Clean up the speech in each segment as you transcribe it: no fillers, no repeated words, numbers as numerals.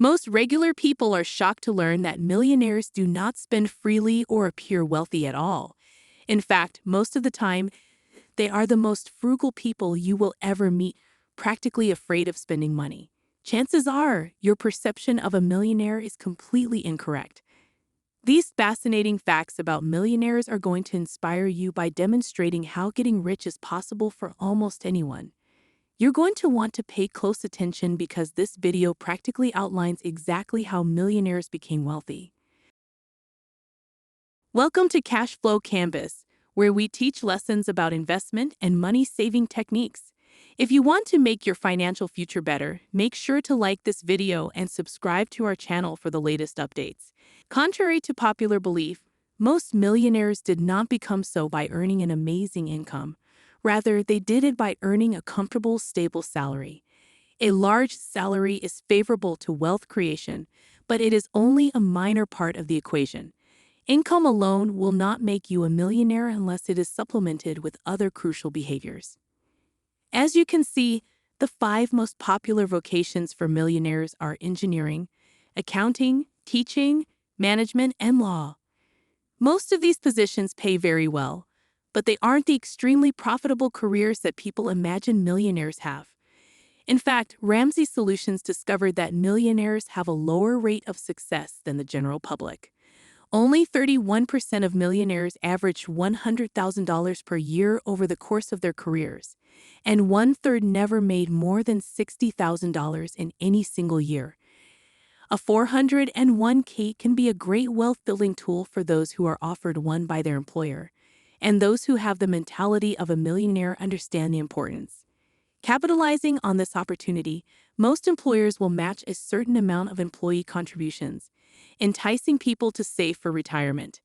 Most regular people are shocked to learn that millionaires do not spend freely or appear wealthy at all. In fact, most of the time, they are the most frugal people you will ever meet, practically afraid of spending money. Chances are your perception of a millionaire is completely incorrect. These fascinating facts about millionaires are going to inspire you by demonstrating how getting rich is possible for almost anyone. You're going to want to pay close attention because this video practically outlines exactly how millionaires became wealthy. Welcome to Cashflow Canvas, where we teach lessons about investment and money-saving techniques. If you want to make your financial future better, make sure to like this video and subscribe to our channel for the latest updates. Contrary to popular belief, most millionaires did not become so by earning an amazing income. Rather, they did it by earning a comfortable, stable salary. A large salary is favorable to wealth creation, but it is only a minor part of the equation. Income alone will not make you a millionaire unless it is supplemented with other crucial behaviors. As you can see, the 5 most popular vocations for millionaires are engineering, accounting, teaching, management, and law. Most of these positions pay very well, but they aren't the extremely profitable careers that people imagine millionaires have. In fact, Ramsey Solutions discovered that millionaires have a lower rate of success than the general public. Only 31% of millionaires average $100,000 per year over the course of their careers, and 1/3 never made more than $60,000 in any single year. A 401k can be a great wealth-building tool for those who are offered one by their employer, and those who have the mentality of a millionaire understand the importance. Capitalizing on this opportunity, most employers will match a certain amount of employee contributions, enticing people to save for retirement.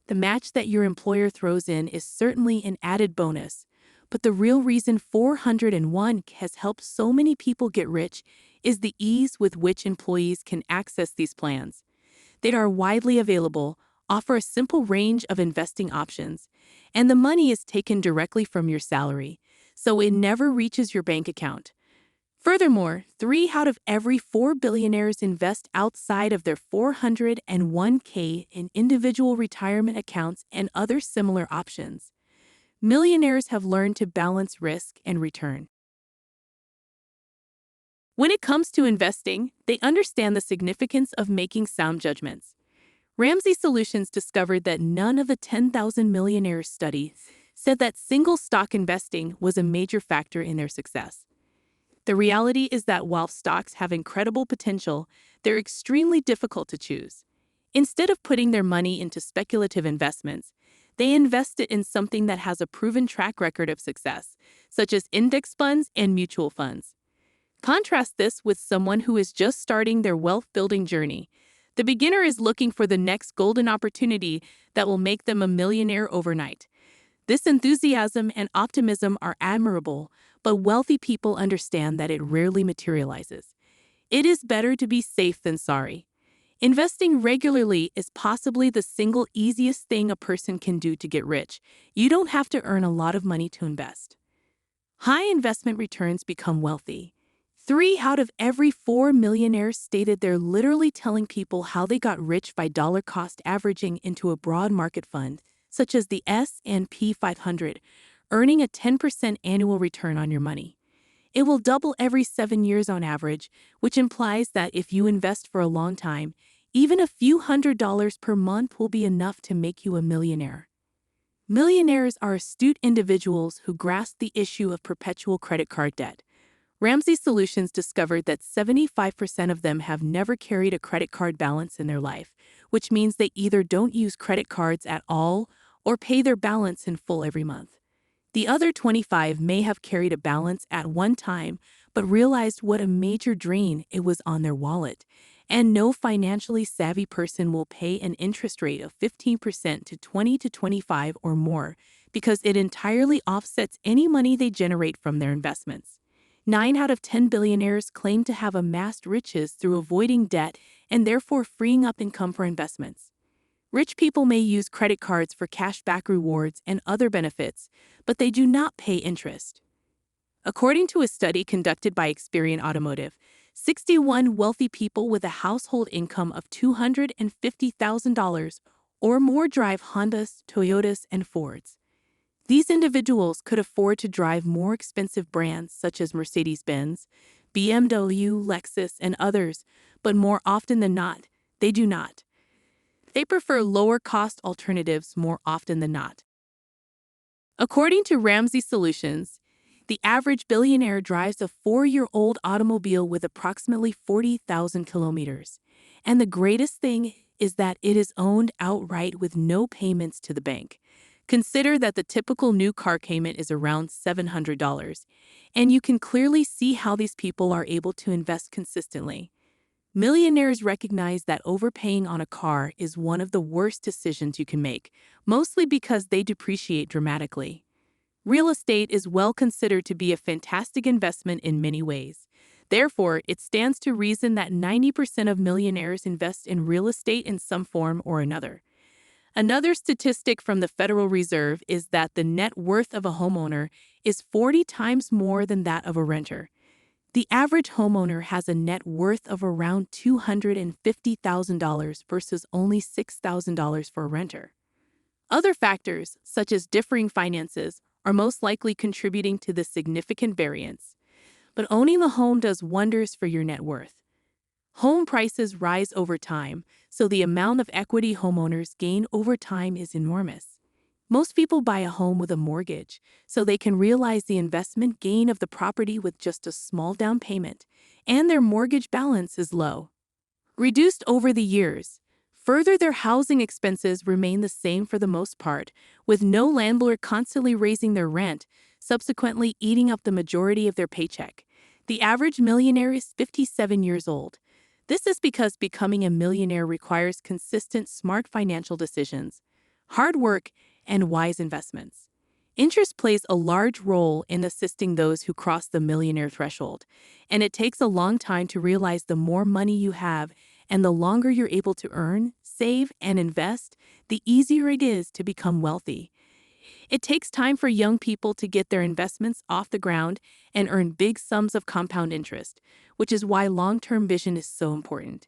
The match that your employer throws in is certainly an added bonus, but the real reason 401k has helped so many people get rich is the ease with which employees can access these plans. They are widely available, offer a simple range of investing options, and the money is taken directly from your salary, so it never reaches your bank account. Furthermore, 3 out of every 4 billionaires invest outside of their 401k in individual retirement accounts and other similar options. Millionaires have learned to balance risk and return. When it comes to investing, they understand the significance of making sound judgments. Ramsey Solutions discovered that none of the 10,000 millionaires studied said that single stock investing was a major factor in their success. The reality is that while stocks have incredible potential, they're extremely difficult to choose. Instead of putting their money into speculative investments, they invest it in something that has a proven track record of success, such as index funds and mutual funds. Contrast this with someone who is just starting their wealth-building journey. The beginner is looking for the next golden opportunity that will make them a millionaire overnight. This enthusiasm and optimism are admirable, but wealthy people understand that it rarely materializes. It is better to be safe than sorry. Investing regularly is possibly the single easiest thing a person can do to get rich. You don't have to earn a lot of money to invest. High investment returns become wealthy. 3 out of every 4 millionaires stated they're literally telling people how they got rich by dollar cost averaging into a broad market fund, such as the S&P 500, earning a 10% annual return on your money. It will double every 7 years on average, which implies that if you invest for a long time, even a few $100s per month will be enough to make you a millionaire. Millionaires are astute individuals who grasp the issue of perpetual credit card debt. Ramsey Solutions discovered that 75% of them have never carried a credit card balance in their life, which means they either don't use credit cards at all or pay their balance in full every month. The other 25 may have carried a balance at one time, but realized what a major drain it was on their wallet. And no financially savvy person will pay an interest rate of 15% to 20 to 25 or more because it entirely offsets any money they generate from their investments. 9 out of 10 billionaires claim to have amassed riches through avoiding debt and therefore freeing up income for investments. Rich people may use credit cards for cash-back rewards and other benefits, but they do not pay interest. According to a study conducted by Experian Automotive, 61 wealthy people with a household income of $250,000 or more drive Hondas, Toyotas, and Fords. These individuals could afford to drive more expensive brands such as Mercedes-Benz, BMW, Lexus, and others, but more often than not, they do not. They prefer lower-cost alternatives more often than not. According to Ramsey Solutions, the average billionaire drives a 4-year-old automobile with approximately 40,000 kilometers. And the greatest thing is that it is owned outright with no payments to the bank. Consider that the typical new car payment is around $700, and you can clearly see how these people are able to invest consistently. Millionaires recognize that overpaying on a car is one of the worst decisions you can make, mostly because they depreciate dramatically. Real estate is well considered to be a fantastic investment in many ways. Therefore, it stands to reason that 90% of millionaires invest in real estate in some form or another. Another statistic from the Federal Reserve is that the net worth of a homeowner is 40 times more than that of a renter. The average homeowner has a net worth of around $250,000 versus only $6,000 for a renter. Other factors, such as differing finances, are most likely contributing to this significant variance. But owning a home does wonders for your net worth. Home prices rise over time, so the amount of equity homeowners gain over time is enormous. Most people buy a home with a mortgage, so they can realize the investment gain of the property with just a small down payment, and their mortgage balance is low. Reduced over the years. Further, their housing expenses remain the same for the most part, with no landlord constantly raising their rent, subsequently eating up the majority of their paycheck. The average millionaire is 57 years old. This is because becoming a millionaire requires consistent, smart financial decisions, hard work, and wise investments. Interest plays a large role in assisting those who cross the millionaire threshold, and it takes a long time to realize the more money you have and the longer you're able to earn, save, and invest, the easier it is to become wealthy. It takes time for young people to get their investments off the ground and earn big sums of compound interest, which is why long-term vision is so important.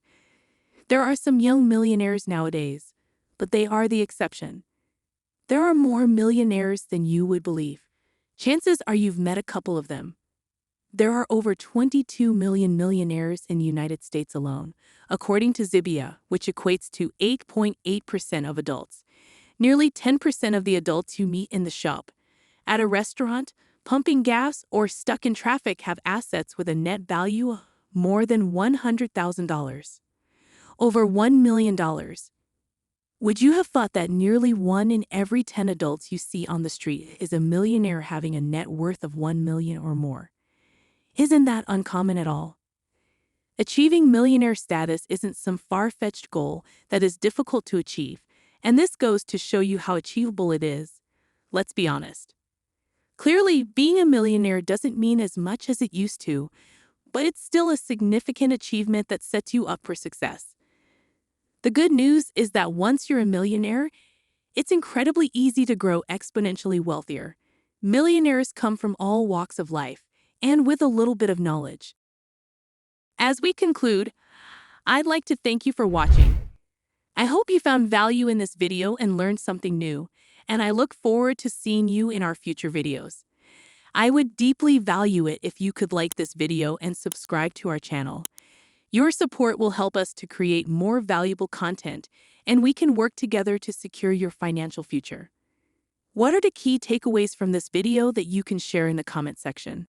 There are some young millionaires nowadays, but they are the exception. There are more millionaires than you would believe. Chances are you've met a couple of them. There are over 22 million millionaires in the United States alone, according to Zibia, which equates to 8.8% of adults. Nearly 10% of the adults you meet in the shop, at a restaurant, pumping gas, or stuck in traffic have assets with a net value of more than $100,000. Over $1 million. Would you have thought that nearly 1 in every 10 adults you see on the street is a millionaire having a net worth of $1 million or more? Isn't that uncommon at all? Achieving millionaire status isn't some far-fetched goal that is difficult to achieve, and this goes to show you how achievable it is. Let's be honest. Clearly, being a millionaire doesn't mean as much as it used to, but it's still a significant achievement that sets you up for success. The good news is that once you're a millionaire, it's incredibly easy to grow exponentially wealthier. Millionaires come from all walks of life, and with a little bit of knowledge. As we conclude, I'd like to thank you for watching. I hope you found value in this video and learned something new, and I look forward to seeing you in our future videos. I would deeply value it if you could like this video and subscribe to our channel. Your support will help us to create more valuable content, and we can work together to secure your financial future. What are the key takeaways from this video that you can share in the comment section?